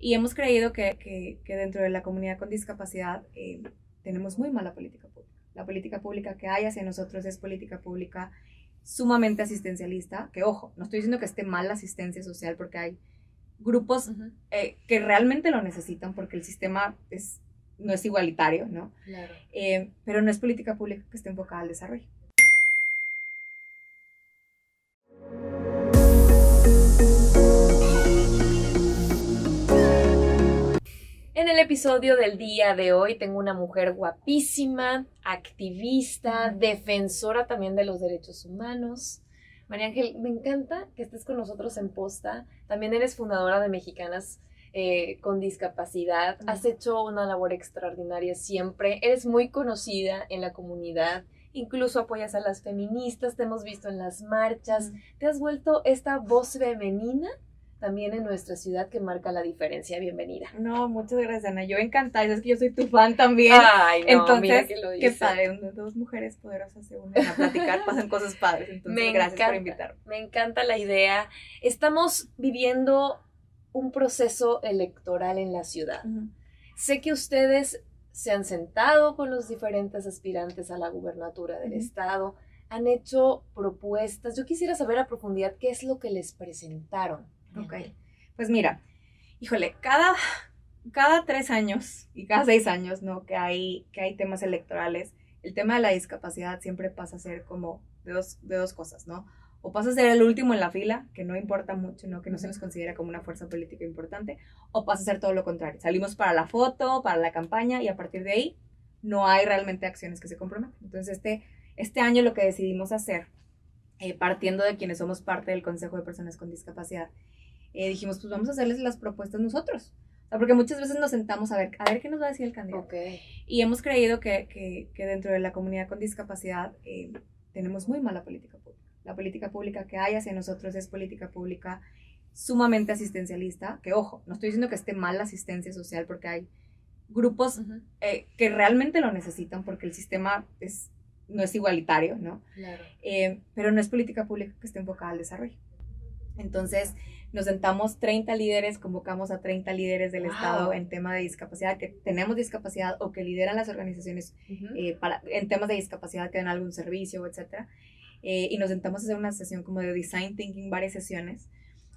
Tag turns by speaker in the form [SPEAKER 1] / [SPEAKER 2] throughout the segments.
[SPEAKER 1] Y hemos creído que dentro de la comunidad con discapacidad tenemos muy mala política pública. La política pública que hay hacia nosotros es política pública sumamente asistencialista, que ojo, no estoy diciendo que esté mal la asistencia social porque hay grupos que realmente lo necesitan porque el sistema no es igualitario, ¿no?
[SPEAKER 2] Claro.
[SPEAKER 1] Pero no es política pública que esté enfocada al desarrollo.
[SPEAKER 2] En el episodio del día de hoy tengo una mujer guapísima, activista, defensora también de los derechos humanos. María Ángel, me encanta que estés con nosotros en Posta. También eres fundadora de Mexicanas con Discapacidad. Has hecho una labor extraordinaria siempre. Eres muy conocida en la comunidad. Incluso apoyas a las feministas, te hemos visto en las marchas. Te has vuelto esta voz femenina también en nuestra ciudad que marca la diferencia. Bienvenida.
[SPEAKER 1] No, muchas gracias, Ana. Yo encantada, es que yo soy tu fan también.
[SPEAKER 2] Ay, no,
[SPEAKER 1] entonces,
[SPEAKER 2] mira que lo dice.
[SPEAKER 1] Qué padre, dos mujeres poderosas se unen a platicar, pasan cosas padres. Entonces, gracias por invitarme.
[SPEAKER 2] Me encanta la idea. Estamos viviendo un proceso electoral en la ciudad. Sé que ustedes se han sentado con los diferentes aspirantes a la gubernatura del estado, han hecho propuestas. Yo quisiera saber a profundidad qué es lo que les presentaron.
[SPEAKER 1] Ok, pues mira, híjole, cada 3 años y cada 6 años, ¿no? Que hay temas electorales, el tema de la discapacidad siempre pasa a ser como de dos cosas, ¿no? O pasa a ser el último en la fila, que no importa mucho, ¿no? Que no se nos considera como una fuerza política importante, o pasa a ser todo lo contrario. Salimos para la foto, para la campaña, y a partir de ahí no hay realmente acciones que se comprometen. Entonces, este año lo que decidimos hacer, partiendo de quienes somos parte del Consejo de Personas con Discapacidad, dijimos, pues vamos a hacerles las propuestas nosotros. O sea, porque muchas veces nos sentamos a ver qué nos va a decir el candidato.
[SPEAKER 2] Okay.
[SPEAKER 1] Y hemos creído que dentro de la comunidad con discapacidad tenemos muy mala política pública. La política pública que hay hacia nosotros es política pública sumamente asistencialista, que ojo, no estoy diciendo que esté mal la asistencia social porque hay grupos que realmente lo necesitan porque el sistema no es igualitario, ¿no?
[SPEAKER 2] Claro.
[SPEAKER 1] Pero no es política pública que esté enfocada al desarrollo. Entonces, nos sentamos 30 líderes, convocamos a 30 líderes del estado en tema de discapacidad, que tenemos discapacidad o que lideran las organizaciones en temas de discapacidad que dan algún servicio, etc. Y nos sentamos a hacer una sesión como de design thinking, varias sesiones,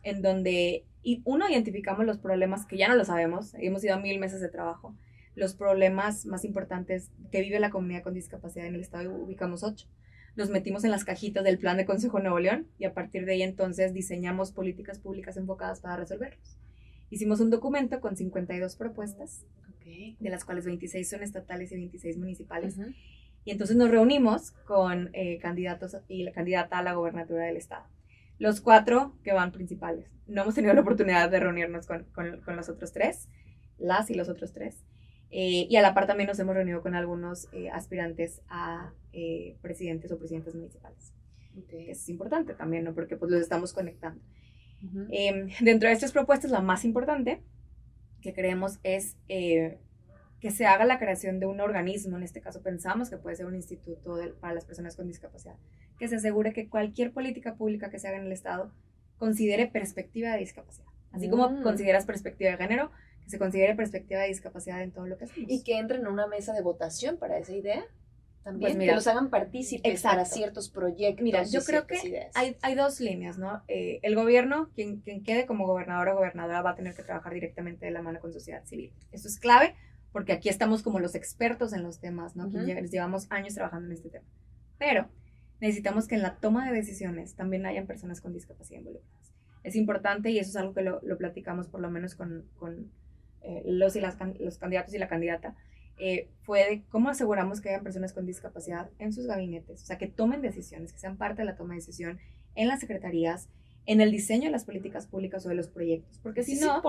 [SPEAKER 1] en donde identificamos los problemas que ya no lo sabemos, hemos ido a 1000 mesas de trabajo, los problemas más importantes que vive la comunidad con discapacidad en el estado, y ubicamos 8. Los metimos en las cajitas del Plan de Consejo Nuevo León y a partir de ahí entonces diseñamos políticas públicas enfocadas para resolverlos. Hicimos un documento con 52 propuestas, de las cuales 26 son estatales y 26 municipales. Y entonces nos reunimos con candidatos y la candidata a la gobernatura del estado. Los 4 que van principales. No hemos tenido la oportunidad de reunirnos con los otros 3, las y los otros 3. Y a la par también nos hemos reunido con algunos aspirantes a presidentes o presidentas municipales. Okay. Eso es importante también, ¿no? Porque pues los estamos conectando. Dentro de estas propuestas, la más importante que creemos es que se haga la creación de un organismo, en este caso pensamos que puede ser un instituto para las personas con discapacidad, que se asegure que cualquier política pública que se haga en el estado considere perspectiva de discapacidad. Así como consideras perspectiva de género, que se considere perspectiva de discapacidad en todo lo que hacemos.
[SPEAKER 2] Y que entren en una mesa de votación para esa idea. También,
[SPEAKER 1] pues mira,
[SPEAKER 2] que los hagan partícipes para ciertos proyectos.
[SPEAKER 1] Mira, yo creo que hay 2 líneas, ¿no? El gobierno, quien quede como gobernador o gobernadora, va a tener que trabajar directamente de la mano con sociedad civil. Eso es clave, porque aquí estamos como los expertos en los temas, ¿no? Quienes llevamos años trabajando en este tema. Pero necesitamos que en la toma de decisiones también hayan personas con discapacidad involucradas. Es importante, y eso es algo que lo platicamos por lo menos con los candidatos y la candidata, fue de cómo aseguramos que hayan personas con discapacidad en sus gabinetes, o sea, que tomen decisiones, que sean parte de la toma de decisión en las secretarías, en el diseño de las políticas públicas o de los proyectos, porque si no,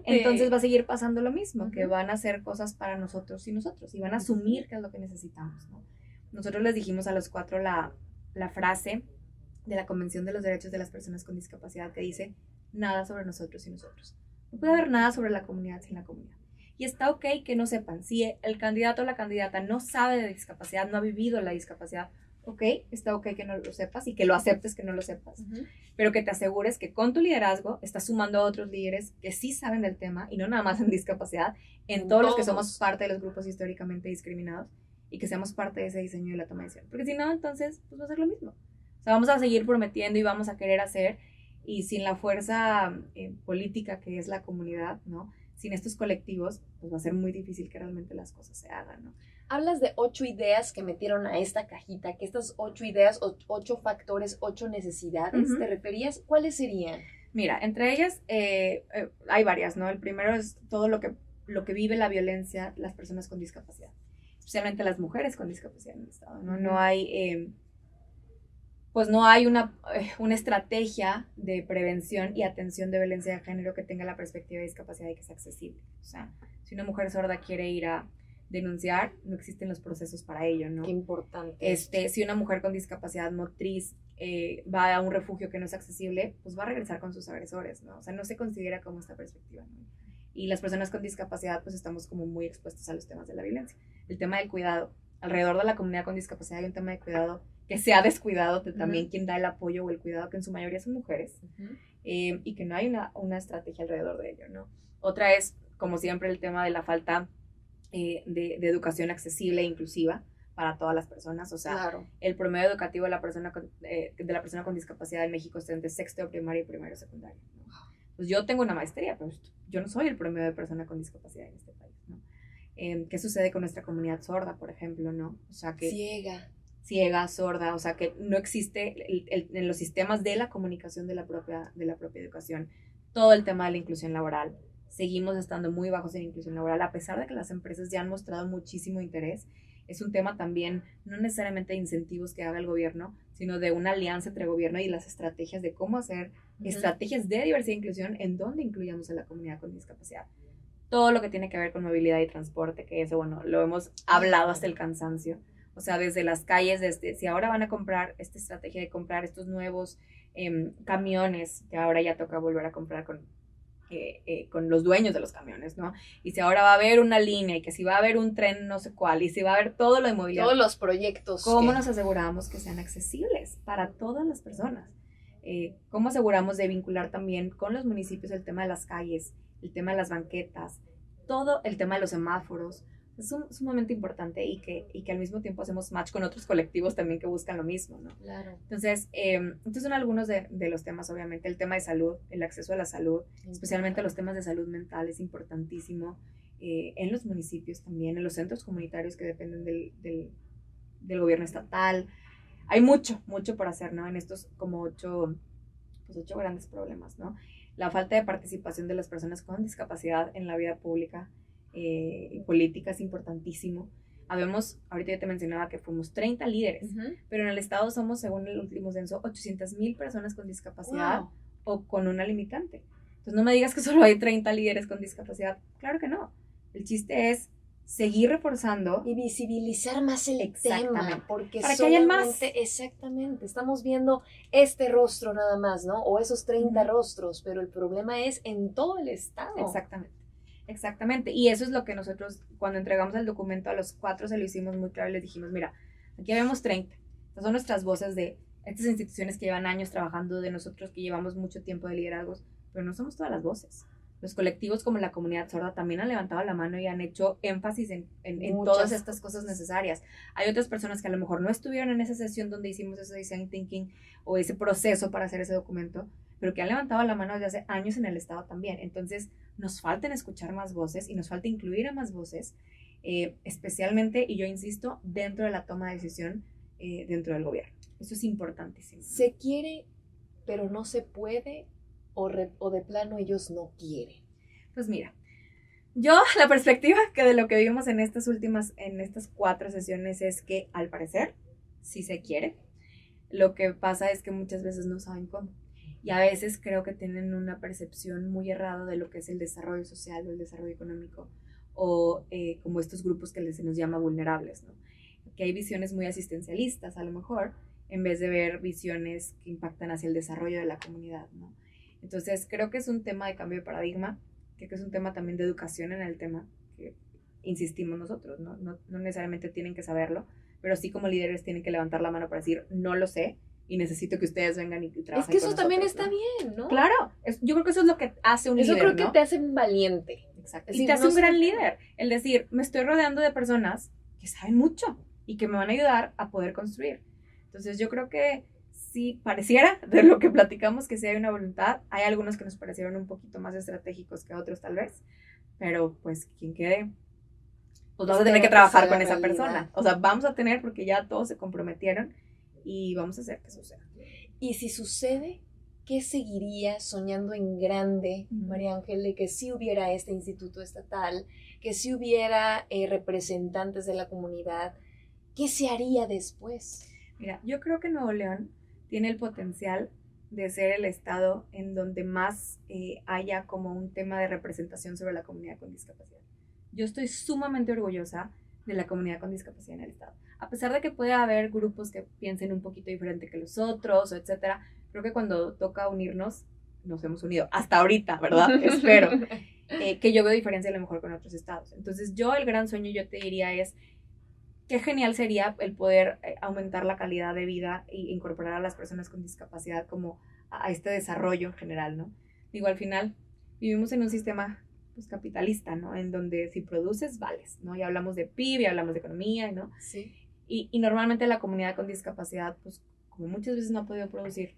[SPEAKER 1] entonces va a seguir pasando lo mismo, que van a hacer cosas para nosotros y van a asumir qué es lo que necesitamos, ¿no? Nosotros les dijimos a los 4 la frase de la Convención de los Derechos de las Personas con Discapacidad que dice, nada sobre nosotros y nosotros. No puede haber nada sobre la comunidad sin la comunidad. Y está ok que no sepan. Si el candidato o la candidata no sabe de discapacidad, no ha vivido la discapacidad, ok, está ok que no lo sepas y que lo aceptes que no lo sepas, pero que te asegures que con tu liderazgo estás sumando a otros líderes que sí saben del tema y no nada más en discapacidad, en todos los que somos parte de los grupos históricamente discriminados y que seamos parte de ese diseño de la toma de decisión. Porque si no, entonces pues va a ser lo mismo. O sea, vamos a seguir prometiendo y vamos a querer hacer y sin la fuerza política que es la comunidad, ¿no? Sin estos colectivos, pues va a ser muy difícil que realmente las cosas se hagan, ¿no?
[SPEAKER 2] Hablas de 8 ideas que metieron a esta cajita, que estas 8 ideas, 8 factores, 8 necesidades, ¿te referías? ¿Cuáles serían?
[SPEAKER 1] Mira, entre ellas hay varias, ¿no? El primero es todo lo que vive la violencia las personas con discapacidad, especialmente las mujeres con discapacidad en el Estado, ¿no? No hay, pues no hay una estrategia de prevención y atención de violencia de género que tenga la perspectiva de discapacidad y que sea accesible. O sea, si una mujer sorda quiere ir a denunciar, no existen los procesos para ello, ¿no?
[SPEAKER 2] Qué importante.
[SPEAKER 1] Si una mujer con discapacidad motriz va a un refugio que no es accesible, pues va a regresar con sus agresores, ¿no? O sea, no se considera como esta perspectiva, ¿no? Y las personas con discapacidad, pues estamos como muy expuestos a los temas de la violencia. El tema del cuidado. Alrededor de la comunidad con discapacidad hay un tema de cuidado que se ha descuidado de también quien da el apoyo o el cuidado, que en su mayoría son mujeres, y que no hay una estrategia alrededor de ello, ¿no? Otra es, como siempre, el tema de la falta de educación accesible e inclusiva para todas las personas. O sea,
[SPEAKER 2] claro,
[SPEAKER 1] el promedio educativo de la persona con discapacidad en México está entre sexto de primaria y primero de secundaria, ¿no? Pues yo tengo una maestría, pero yo no soy el promedio de persona con discapacidad en este país, ¿no? ¿Qué sucede con nuestra comunidad sorda, por ejemplo, no? O sea, que ciega, sorda, o sea, que no existe en los sistemas de la comunicación de la propia educación todo el tema de la inclusión laboral. Seguimos estando muy bajos en inclusión laboral, a pesar de que las empresas ya han mostrado muchísimo interés. Es un tema también, no necesariamente de incentivos que haga el gobierno, sino de una alianza entre gobierno y las estrategias de cómo hacer estrategias de diversidad e inclusión en donde incluyamos a la comunidad con discapacidad. Todo lo que tiene que ver con movilidad y transporte, que eso, bueno, lo hemos hablado hasta el cansancio. O sea, desde las calles, si ahora van a comprar esta estrategia de comprar estos nuevos camiones, que ahora ya toca volver a comprar con los dueños de los camiones, ¿no? Y si ahora va a haber una línea y que si va a haber un tren no sé cuál y si va a haber todo lo de movilidad.
[SPEAKER 2] Todos los proyectos.
[SPEAKER 1] ¿Cómo nos aseguramos que sean accesibles para todas las personas? ¿Cómo aseguramos de vincular también con los municipios el tema de las calles, el tema de las banquetas, todo el tema de los semáforos? Es sumamente importante y que al mismo tiempo hacemos match con otros colectivos también que buscan lo mismo, ¿no?
[SPEAKER 2] Claro.
[SPEAKER 1] Entonces son algunos de los temas, obviamente. El tema de salud, el acceso a la salud, especialmente los temas de salud mental es importantísimo en los municipios también, en los centros comunitarios que dependen del gobierno estatal. Hay mucho por hacer, ¿no? En estos como 8 grandes problemas, ¿no? La falta de participación de las personas con discapacidad en la vida pública y política es importantísimo. Ahorita ya te mencionaba que fuimos 30 líderes, pero en el estado somos, según el último censo, 800,000 personas con discapacidad o con una limitante. Entonces no me digas que solo hay 30 líderes con discapacidad. Claro que no. El chiste es seguir reforzando
[SPEAKER 2] y visibilizar más el tema, porque
[SPEAKER 1] para que haya más.
[SPEAKER 2] Exactamente, estamos viendo este rostro nada más, ¿no? O esos 30 rostros, pero el problema es en todo el estado.
[SPEAKER 1] Exactamente, y eso es lo que nosotros cuando entregamos el documento a los 4 se lo hicimos muy claro y les dijimos, mira, aquí vemos 30, estas son nuestras voces de estas instituciones que llevan años trabajando, de nosotros que llevamos mucho tiempo de liderazgos, pero no somos todas las voces. Los colectivos como la comunidad sorda también han levantado la mano y han hecho énfasis en todas estas cosas necesarias. Hay otras personas que a lo mejor no estuvieron en esa sesión donde hicimos ese design thinking o ese proceso para hacer ese documento, pero que han levantado la mano desde hace años en el estado también. Entonces nos falta escuchar más voces y nos falta incluir a más voces, especialmente, y yo insisto, dentro de la toma de decisión dentro del gobierno. Eso es importantísimo.
[SPEAKER 2] Se quiere, pero no se puede, o de plano ellos no quieren.
[SPEAKER 1] Pues mira, yo la perspectiva que de lo que vivimos en estas 4 sesiones es que al parecer sí se quiere. Lo que pasa es que muchas veces no saben cómo. Y a veces creo que tienen una percepción muy errada de lo que es el desarrollo social o el desarrollo económico, o como estos grupos que se nos llama vulnerables, ¿no? Que hay visiones muy asistencialistas a lo mejor, en vez de ver visiones que impactan hacia el desarrollo de la comunidad, ¿no? Entonces creo que es un tema de cambio de paradigma, creo que es un tema también de educación en el tema, que insistimos nosotros, ¿no? No necesariamente tienen que saberlo, pero sí como líderes tienen que levantar la mano para decir, no lo sé, y necesito que ustedes vengan y trabajen.
[SPEAKER 2] Es que eso
[SPEAKER 1] con
[SPEAKER 2] también
[SPEAKER 1] nosotros,
[SPEAKER 2] está
[SPEAKER 1] ¿no?
[SPEAKER 2] bien, ¿no?
[SPEAKER 1] Claro, yo creo que eso es lo que hace un líder,
[SPEAKER 2] Eso creo que
[SPEAKER 1] ¿no?
[SPEAKER 2] te hace un valiente.
[SPEAKER 1] Exacto.
[SPEAKER 2] Es
[SPEAKER 1] Y
[SPEAKER 2] decir,
[SPEAKER 1] te hace
[SPEAKER 2] no
[SPEAKER 1] un
[SPEAKER 2] sé-
[SPEAKER 1] gran líder. El decir, me estoy rodeando de personas que saben mucho y que me van a ayudar a poder construir. Entonces yo creo que sí pareciera, de lo que platicamos, que sí hay una voluntad. Hay algunos que nos parecieron un poquito más estratégicos que otros tal vez, pero pues quien quede, pues vamos a tener que trabajar con esa persona. O sea, vamos a tener, porque ya todos se comprometieron y vamos a hacer que suceda.
[SPEAKER 2] Y si sucede, ¿qué seguiría soñando en grande, María Ángel, de que sí hubiera este instituto estatal, que sí hubiera representantes de la comunidad? ¿Qué se haría después?
[SPEAKER 1] Mira, yo creo que Nuevo León tiene el potencial de ser el estado en donde más haya como un tema de representación sobre la comunidad con discapacidad. Yo estoy sumamente orgullosa de la comunidad con discapacidad en el estado. A pesar de que puede haber grupos que piensen un poquito diferente que los otros, etcétera, creo que cuando toca unirnos, nos hemos unido. Hasta ahorita, ¿verdad? Espero. Que yo veo diferencia a lo mejor con otros estados. Entonces yo el gran sueño yo te diría es qué genial sería el poder aumentar la calidad de vida e incorporar a las personas con discapacidad como a este desarrollo en general, ¿no? Digo, al final vivimos en un sistema pues capitalista, ¿no? En donde si produces, vales, ¿no? Ya hablamos de PIB, ya hablamos de economía, ¿no?
[SPEAKER 2] Sí.
[SPEAKER 1] Y normalmente la comunidad con discapacidad, pues como muchas veces no ha podido producir,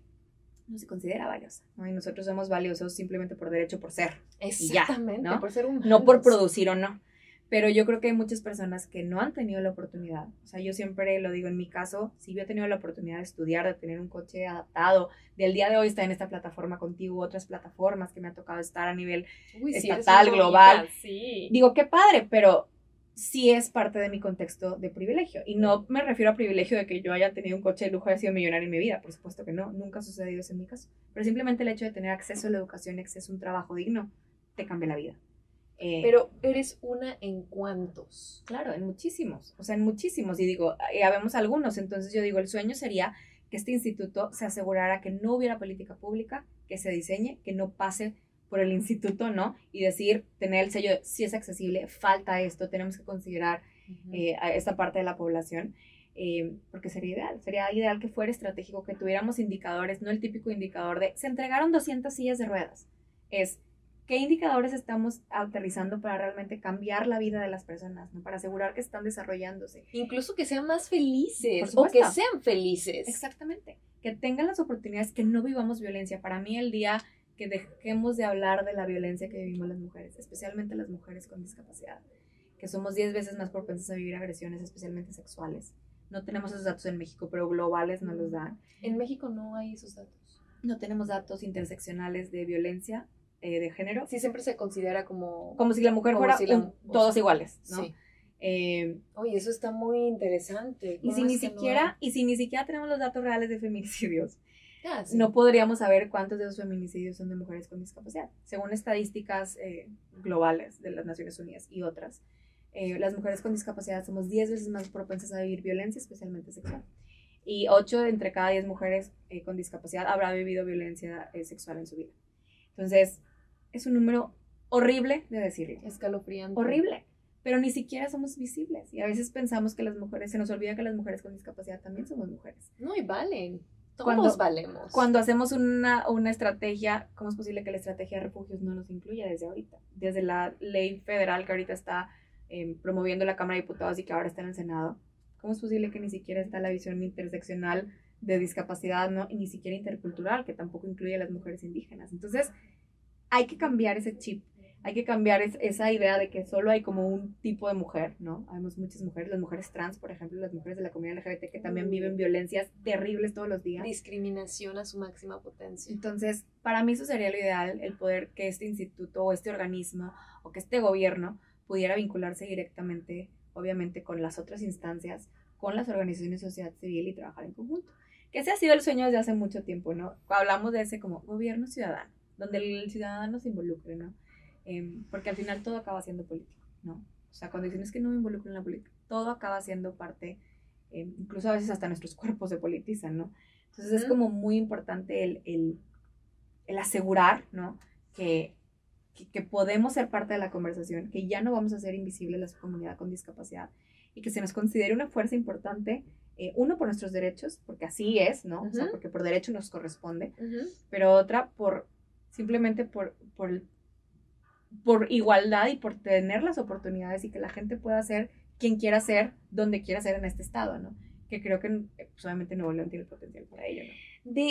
[SPEAKER 1] no se considera valiosa, ¿no? Y nosotros somos valiosos simplemente por derecho, por ser.
[SPEAKER 2] Exactamente,
[SPEAKER 1] ya, ¿no?
[SPEAKER 2] por ser humanos.
[SPEAKER 1] No por producir o no. Pero yo creo que hay muchas personas que no han tenido la oportunidad. O sea, yo siempre lo digo en mi caso, si yo he tenido la oportunidad de estudiar, de tener un coche adaptado, del día de hoy estar en esta plataforma contigo, otras plataformas que me ha tocado estar a nivel estatal, global.
[SPEAKER 2] Sí.
[SPEAKER 1] Digo, qué padre, pero sí es parte de mi contexto de privilegio. Y no me refiero a privilegio de que yo haya tenido un coche de lujo y haya sido millonario en mi vida. Por supuesto que no, nunca ha sucedido eso en mi caso. Pero simplemente el hecho de tener acceso a la educación, acceso a un trabajo digno, te cambia la vida.
[SPEAKER 2] Pero eres una en cuántos.
[SPEAKER 1] Claro, en muchísimos, o sea, en muchísimos. Y digo, ya vemos algunos. Entonces yo digo, el sueño sería que este instituto se asegurara que no hubiera política pública, que se diseñe, que no pase por el instituto, ¿no? Y decir, tener el sello de si es accesible, falta esto, tenemos que considerar a esta parte de la población, porque sería ideal que fuera estratégico, que tuviéramos indicadores, no el típico indicador de se entregaron 200 sillas de ruedas, es qué indicadores estamos aterrizando para realmente cambiar la vida de las personas, ¿no? Para asegurar que están desarrollándose.
[SPEAKER 2] Incluso que sean más felices
[SPEAKER 1] Por
[SPEAKER 2] o que
[SPEAKER 1] supuesto.
[SPEAKER 2] sean felices.
[SPEAKER 1] Exactamente, que tengan las oportunidades, que no vivamos violencia. Para mí el día que dejemos de hablar de la violencia que vivimos las mujeres, especialmente las mujeres con discapacidad, que somos 10 veces más propensas a vivir agresiones, especialmente sexuales. No tenemos esos datos en México, pero globales nos los dan.
[SPEAKER 2] En México no hay esos datos.
[SPEAKER 1] No tenemos datos interseccionales de violencia de género.
[SPEAKER 2] Sí, siempre se considera como
[SPEAKER 1] si la mujer fuera todos iguales, ¿no?
[SPEAKER 2] Sí. Oye, eso está muy interesante.
[SPEAKER 1] Y si ni siquiera tenemos los datos reales de feminicidios,
[SPEAKER 2] sí.
[SPEAKER 1] no podríamos saber cuántos de esos feminicidios son de mujeres con discapacidad. Según estadísticas globales de las Naciones Unidas y otras, las mujeres con discapacidad somos 10 veces más propensas a vivir violencia, especialmente sexual. Y 8 de entre cada 10 mujeres con discapacidad habrá vivido violencia sexual en su vida. Entonces, es un número horrible de decirlo.
[SPEAKER 2] Escalofriante.
[SPEAKER 1] Horrible. Pero ni siquiera somos visibles. Y a veces pensamos que las mujeres, se nos olvida que las mujeres con discapacidad también somos mujeres.
[SPEAKER 2] No, y valen. Todos valemos.
[SPEAKER 1] Cuando hacemos una estrategia, ¿cómo es posible que la estrategia de refugios no nos incluya desde ahorita? Desde la ley federal que ahorita está promoviendo la Cámara de Diputados y que ahora está en el Senado. ¿Cómo es posible que ni siquiera está la visión interseccional de discapacidad, ¿no? Y ni siquiera intercultural, que tampoco incluye a las mujeres indígenas? Entonces, hay que cambiar ese chip. Hay que cambiar esa idea de que solo hay como un tipo de mujer, ¿no? Hay muchas mujeres, las mujeres trans, por ejemplo, las mujeres de la comunidad LGBT que también viven violencias terribles todos los días.
[SPEAKER 2] Discriminación a su máxima potencia.
[SPEAKER 1] Entonces, para mí eso sería lo ideal, el poder que este instituto o este organismo o que este gobierno pudiera vincularse directamente, obviamente, con las otras instancias, con las organizaciones de sociedad civil y trabajar en conjunto. Que ese ha sido el sueño desde hace mucho tiempo, ¿no? Hablamos de ese como gobierno ciudadano, donde el ciudadano se involucre, ¿no? Porque al final todo acaba siendo político, ¿no? O sea, cuando dicen es que no me involucro en la política, todo acaba siendo parte, incluso a veces hasta nuestros cuerpos se politizan, ¿no? Entonces es como muy importante el asegurar, ¿no? Que podemos ser parte de la conversación, que ya no vamos a ser invisibles la comunidad con discapacidad y que se nos considere una fuerza importante, uno, por nuestros derechos, porque así es, ¿no? O sea, porque por derecho nos corresponde, pero otra, simplemente por igualdad y por tener las oportunidades y que la gente pueda ser quien quiera ser, donde quiera ser en este estado, ¿no? Que creo que pues, obviamente Nuevo León tiene el potencial para ello,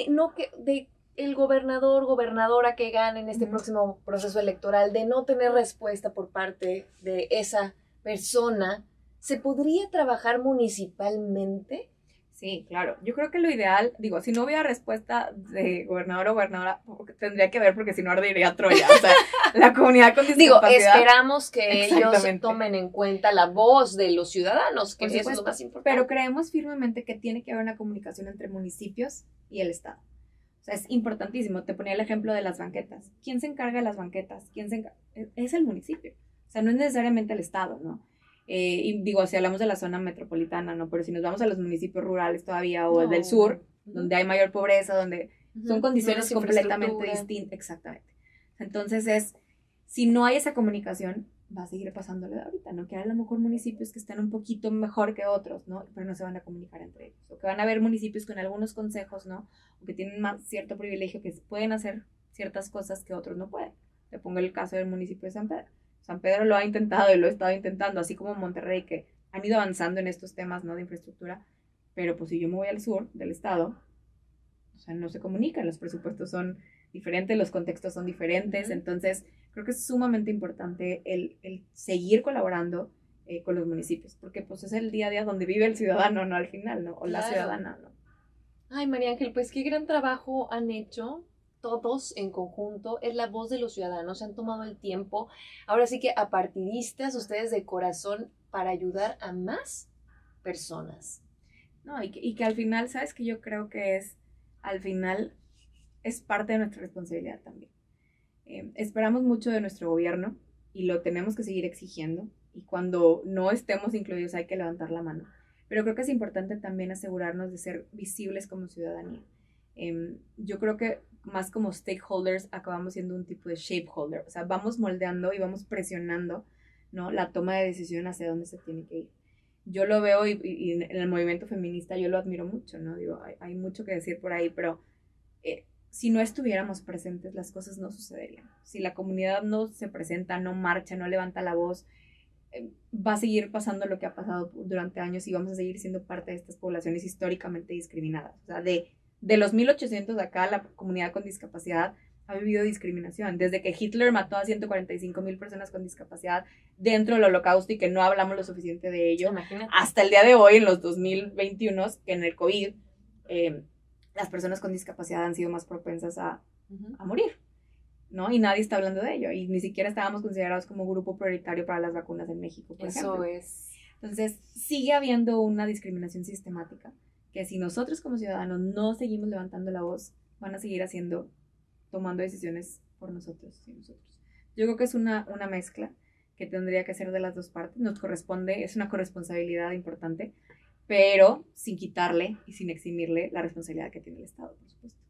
[SPEAKER 1] ¿no?
[SPEAKER 2] De el gobernador, gobernadora que gane en este próximo proceso electoral, de no tener respuesta por parte de esa persona, ¿se podría trabajar municipalmente?
[SPEAKER 1] Sí, claro. Yo creo que lo ideal, digo, si no hubiera respuesta de gobernador o gobernadora, tendría que ver porque si no ardería Troya. O sea, la comunidad con discapacidad.
[SPEAKER 2] Digo, esperamos que ellos tomen en cuenta la voz de los ciudadanos, que eso es lo más importante.
[SPEAKER 1] Pero creemos firmemente que tiene que haber una comunicación entre municipios y el Estado. O sea, es importantísimo. Te ponía el ejemplo de las banquetas. ¿Quién se encarga de las banquetas? Es el municipio. O sea, no es necesariamente el Estado, ¿no? Y digo, si hablamos de la zona metropolitana, ¿no? Pero si nos vamos a los municipios rurales todavía o del sur, donde hay mayor pobreza, donde son condiciones completamente distintas. Exactamente. Entonces si no hay esa comunicación, va a seguir pasándole de ahorita, ¿no? Que hay a lo mejor municipios que están un poquito mejor que otros, ¿no? Pero no se van a comunicar entre ellos. O que van a haber municipios con algunos consejos, ¿no? O que tienen más cierto privilegio, que pueden hacer ciertas cosas que otros no pueden. Te pongo el caso del municipio de San Pedro. San Pedro lo ha intentado y lo ha estado intentando, así como Monterrey, que han ido avanzando en estos temas, ¿no? De infraestructura, pero pues si yo me voy al sur del estado, o sea, no se comunican, los presupuestos son diferentes, los contextos son diferentes, entonces creo que es sumamente importante el seguir colaborando con los municipios, porque pues es el día a día donde vive el ciudadano, ¿no? Al final, ¿no? O la ciudadana, ¿no?
[SPEAKER 2] Ay, María Ángel, pues qué gran trabajo han hecho todos en conjunto, es la voz de los ciudadanos, se han tomado el tiempo, ahora sí que apartidistas, ustedes de corazón, para ayudar a más personas.
[SPEAKER 1] No, y que al final, ¿sabes qué? Yo creo que al final es parte de nuestra responsabilidad también. Esperamos mucho de nuestro gobierno y lo tenemos que seguir exigiendo, y cuando no estemos incluidos hay que levantar la mano, pero creo que es importante también asegurarnos de ser visibles como ciudadanía. Yo creo que más como stakeholders acabamos siendo un tipo de shapeholder, o sea, vamos moldeando y vamos presionando, ¿no? La toma de decisión hacia dónde se tiene que ir. Yo lo veo y en el movimiento feminista yo lo admiro mucho, ¿no? Digo, hay mucho que decir por ahí, pero si no estuviéramos presentes, las cosas no sucederían. Si la comunidad no se presenta, no marcha, no levanta la voz, va a seguir pasando lo que ha pasado durante años y vamos a seguir siendo parte de estas poblaciones históricamente discriminadas. O sea, de los 1800 de acá, la comunidad con discapacidad ha vivido discriminación. Desde que Hitler mató a 145,000 personas con discapacidad dentro del Holocausto y que no hablamos lo suficiente de ello,
[SPEAKER 2] imagínate,
[SPEAKER 1] hasta el día de hoy, en los 2021, que en el COVID, las personas con discapacidad han sido más propensas a morir, ¿no? Y nadie está hablando de ello. Y ni siquiera estábamos considerados como grupo prioritario para las vacunas en México, por ejemplo.
[SPEAKER 2] es.
[SPEAKER 1] Entonces, sigue habiendo una discriminación sistemática que si nosotros como ciudadanos no seguimos levantando la voz, van a seguir tomando decisiones por nosotros y nosotros. Yo creo que es una mezcla que tendría que ser de las dos partes. Nos corresponde, es una corresponsabilidad importante, pero sin quitarle y sin eximirle la responsabilidad que tiene el Estado, por supuesto.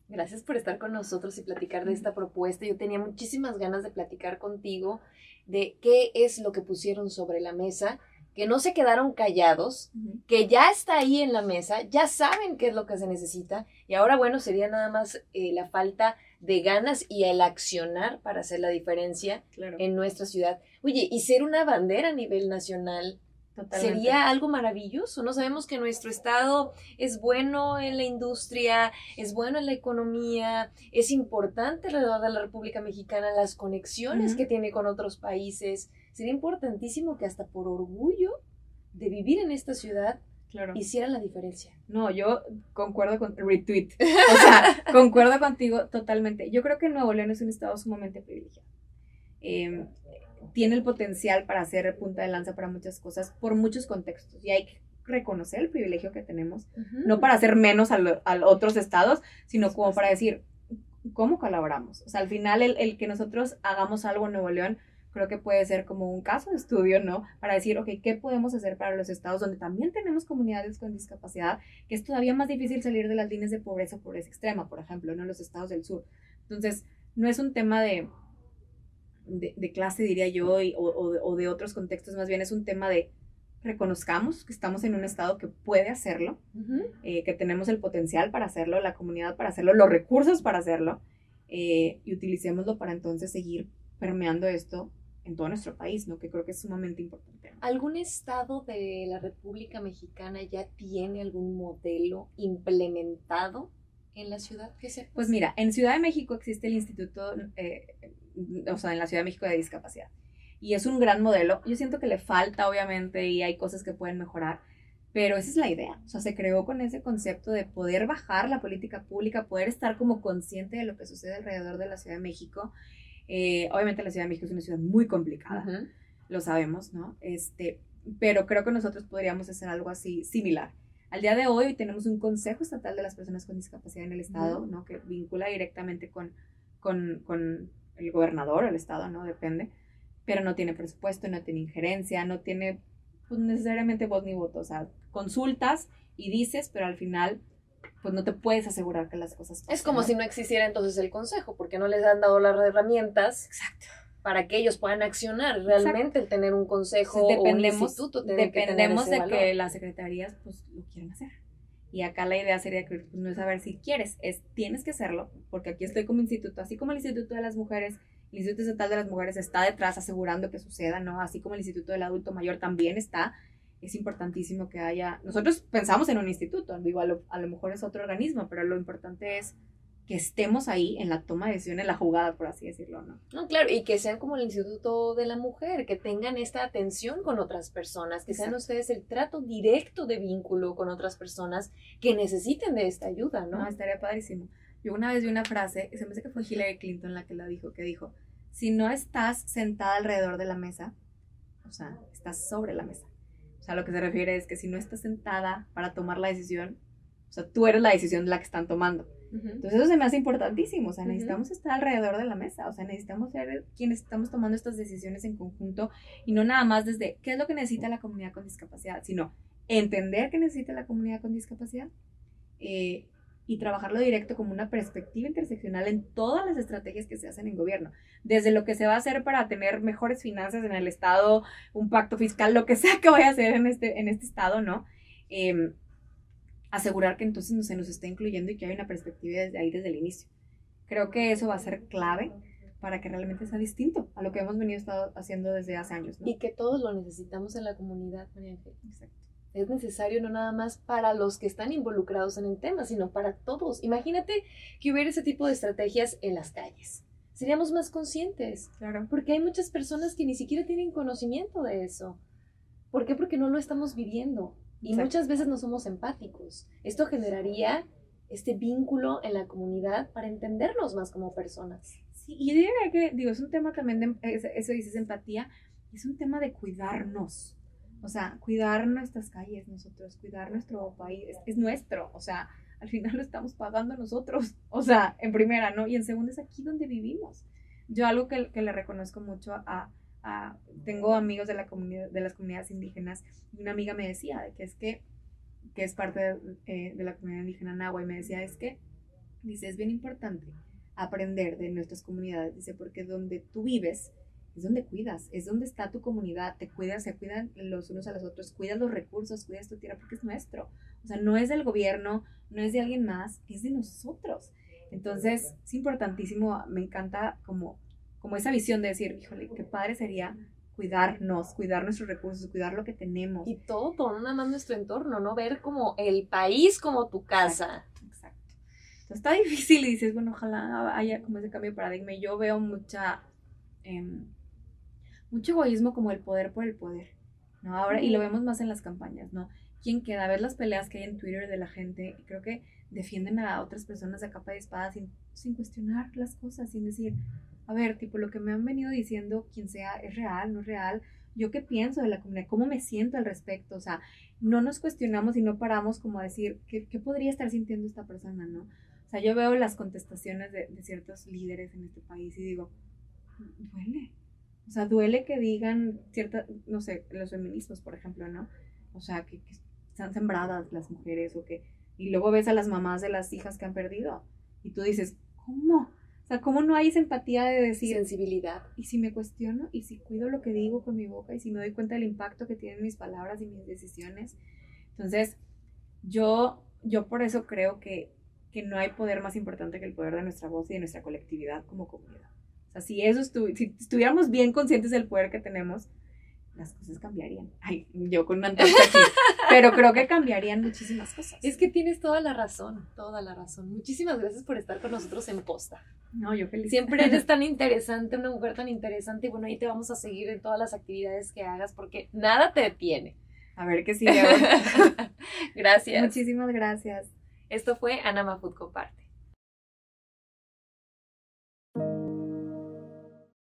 [SPEAKER 2] Gracias por estar con nosotros y platicar de esta propuesta. Yo tenía muchísimas ganas de platicar contigo de qué es lo que pusieron sobre la mesa, que no se quedaron callados, que ya está ahí en la mesa, ya saben qué es lo que se necesita, y ahora, bueno, sería nada más la falta de ganas y el accionar para hacer la diferencia en nuestra ciudad. Oye, y ser una bandera a nivel nacional, totalmente, sería algo maravilloso, ¿no? Sabemos que nuestro estado es bueno en la industria, es bueno en la economía, es importante alrededor de la República Mexicana las conexiones que tiene con otros países. Sería importantísimo que hasta por orgullo de vivir en esta ciudad hiciera la diferencia.
[SPEAKER 1] No, yo concuerdo con retweet. O sea, concuerdo contigo totalmente. Yo creo que Nuevo León es un estado sumamente privilegiado. Tiene el potencial para ser punta de lanza para muchas cosas, por muchos contextos. Y hay que reconocer el privilegio que tenemos, no para hacer menos a otros estados, sino como para decir, ¿cómo colaboramos? O sea, al final el que nosotros hagamos algo en Nuevo León, creo que puede ser como un caso de estudio, ¿no? Para decir, ok, ¿qué podemos hacer para los estados donde también tenemos comunidades con discapacidad? Que es todavía más difícil salir de las líneas de pobreza extrema, por ejemplo, ¿no? Los estados del sur. Entonces, no es un tema de clase, diría yo, o de otros contextos, más bien es un tema de reconozcamos que estamos en un estado que puede hacerlo, que tenemos el potencial para hacerlo, la comunidad para hacerlo, los recursos para hacerlo, y utilicémoslo para entonces seguir permeando esto en todo nuestro país, ¿no? Que creo que es sumamente importante.
[SPEAKER 2] ¿Algún estado de la República Mexicana ya tiene algún modelo implementado en la ciudad? ¿Qué se?
[SPEAKER 1] Pues mira, en Ciudad de México existe el Instituto, o sea, en la Ciudad de México de Discapacidad. Y es un gran modelo. Yo siento que le falta, obviamente, y hay cosas que pueden mejorar, pero esa es la idea. O sea, se creó con ese concepto de poder bajar la política pública, poder estar como consciente de lo que sucede alrededor de la Ciudad de México. Obviamente la Ciudad de México es una ciudad muy complicada, lo sabemos, ¿no? Pero creo que nosotros podríamos hacer algo así similar. Al día de hoy tenemos un Consejo Estatal de las Personas con Discapacidad en el Estado, ¿no? Que vincula directamente con el gobernador o el Estado, ¿no? Depende. Pero no tiene presupuesto, no tiene injerencia, no tiene pues, necesariamente voz ni voto. O sea, consultas y dices, pero al final pues no te puedes asegurar que las cosas pasen,
[SPEAKER 2] es como
[SPEAKER 1] ¿no?
[SPEAKER 2] si no existiera entonces el consejo, porque no les han dado las herramientas.
[SPEAKER 1] Exacto.
[SPEAKER 2] Para que ellos puedan accionar realmente. Exacto. El tener un consejo o un instituto.
[SPEAKER 1] Dependemos de que las secretarías pues lo quieran hacer. Y acá la idea sería que pues, no es saber si quieres, es tienes que hacerlo, porque aquí estoy como instituto, así como el Instituto de las Mujeres, el Instituto Estatal de las Mujeres está detrás asegurando que suceda, ¿no? Así como el Instituto del Adulto Mayor también está. Es importantísimo que haya, nosotros pensamos en un instituto, digo, a lo mejor es otro organismo, pero lo importante es que estemos ahí en la toma de decisión, en la jugada, por así decirlo, ¿no?
[SPEAKER 2] No, claro, y que sean como el Instituto de la Mujer, que tengan esta atención con otras personas, que sean ustedes el trato directo de vínculo con otras personas que necesiten de esta ayuda, ¿no?
[SPEAKER 1] No, estaría padrísimo. Yo una vez vi una frase, se me hace que fue Hillary Clinton la que la dijo, que dijo, si no estás sentada alrededor de la mesa, o sea, estás sobre la mesa. O sea, lo que se refiere es que si no estás sentada para tomar la decisión, o sea, tú eres la decisión de la que están tomando. Entonces eso se me hace importantísimo, o sea, necesitamos estar alrededor de la mesa, o sea, necesitamos ser quienes estamos tomando estas decisiones en conjunto y no nada más desde qué es lo que necesita la comunidad con discapacidad, sino entender qué necesita la comunidad con discapacidad y trabajarlo directo como una perspectiva interseccional en todas las estrategias que se hacen en gobierno, desde lo que se va a hacer para tener mejores finanzas en el estado, un pacto fiscal, lo que sea que vaya a hacer en este estado, ¿no? Asegurar que entonces se nos esté incluyendo y que haya una perspectiva desde ahí, desde el inicio. Creo que eso va a ser clave para que realmente sea distinto a lo que hemos venido haciendo desde hace años, ¿no?
[SPEAKER 2] Y que todos lo necesitamos en la comunidad, María Ángel. Exacto. Es necesario no nada más para los que están involucrados en el tema, sino para todos. Imagínate que hubiera ese tipo de estrategias en las calles. Seríamos más conscientes.
[SPEAKER 1] Claro.
[SPEAKER 2] Porque hay muchas personas que ni siquiera tienen conocimiento de eso. ¿Por qué? Porque no lo estamos viviendo. Y exacto. Muchas veces no somos empáticos. Esto generaría este vínculo en la comunidad para entendernos más como personas.
[SPEAKER 1] Sí, y diría que, digo, es un tema también de, eso dices empatía, es un tema de cuidarnos. O sea, cuidar nuestras calles nosotros, cuidar nuestro país, es nuestro. O sea, al final lo estamos pagando nosotros. O sea, en primera, ¿no? Y en segunda es aquí donde vivimos. Yo algo que le reconozco mucho tengo amigos de la comunidad, de las comunidades indígenas, y una amiga me decía que es parte de la comunidad indígena Nahua, y me decía, dice, es bien importante aprender de nuestras comunidades, dice, porque donde tú vives es donde cuidas, es donde está tu comunidad, te cuidas, se cuidan los unos a los otros, cuidas los recursos, cuidas tu tierra, porque es nuestro. O sea, no es del gobierno, no es de alguien más, es de nosotros. Entonces, es importantísimo, me encanta como esa visión de decir, híjole, qué padre sería cuidarnos, cuidar nuestros recursos, cuidar lo que tenemos.
[SPEAKER 2] Y todo, no nada más nuestro entorno, ¿no? Ver como el país como tu casa.
[SPEAKER 1] Exacto. Entonces está difícil y dices, bueno, ojalá haya como ese cambio de paradigma. Y yo veo mucho egoísmo como el poder por el poder, ¿no? Ahora, y lo vemos más en las campañas, ¿no? ¿Quién queda? Ver las peleas que hay en Twitter de la gente, y creo que defienden a otras personas a capa de espada sin cuestionar las cosas, sin decir, a ver, tipo, lo que me han venido diciendo, quien sea, ¿es real, no es real? ¿Yo qué pienso de la comunidad? ¿Cómo me siento al respecto? O sea, no nos cuestionamos y no paramos como a decir, ¿qué podría estar sintiendo esta persona, no? O sea, yo veo las contestaciones de ciertos líderes en este país y digo, duele. O sea, duele que digan no sé, los feminismos, por ejemplo, ¿no? O sea, que están sembradas las mujeres y luego ves a las mamás de las hijas que han perdido y tú dices, ¿cómo? sea, ¿cómo no hay esa empatía de decir,
[SPEAKER 2] sensibilidad?
[SPEAKER 1] y si me cuestiono, y si cuido lo que digo con mi boca, y si me doy cuenta del impacto que tienen mis palabras y mis decisiones? Entonces, yo por eso creo que no hay poder más importante que el poder de nuestra voz y de nuestra colectividad como comunidad. O sea, si si estuviéramos bien conscientes del poder que tenemos, las cosas cambiarían. Ay, yo con una antorcha aquí. Pero creo que cambiarían muchísimas cosas.
[SPEAKER 2] Es que tienes toda la razón, toda la razón. Muchísimas gracias por estar con nosotros en Posta.
[SPEAKER 1] No, yo feliz.
[SPEAKER 2] Siempre eres tan interesante, una mujer tan interesante, y bueno, ahí te vamos a seguir en todas las actividades que hagas porque nada te detiene.
[SPEAKER 1] A ver qué sigue ahora.
[SPEAKER 2] Gracias.
[SPEAKER 1] Muchísimas gracias.
[SPEAKER 2] Esto fue Anama Food Comparte.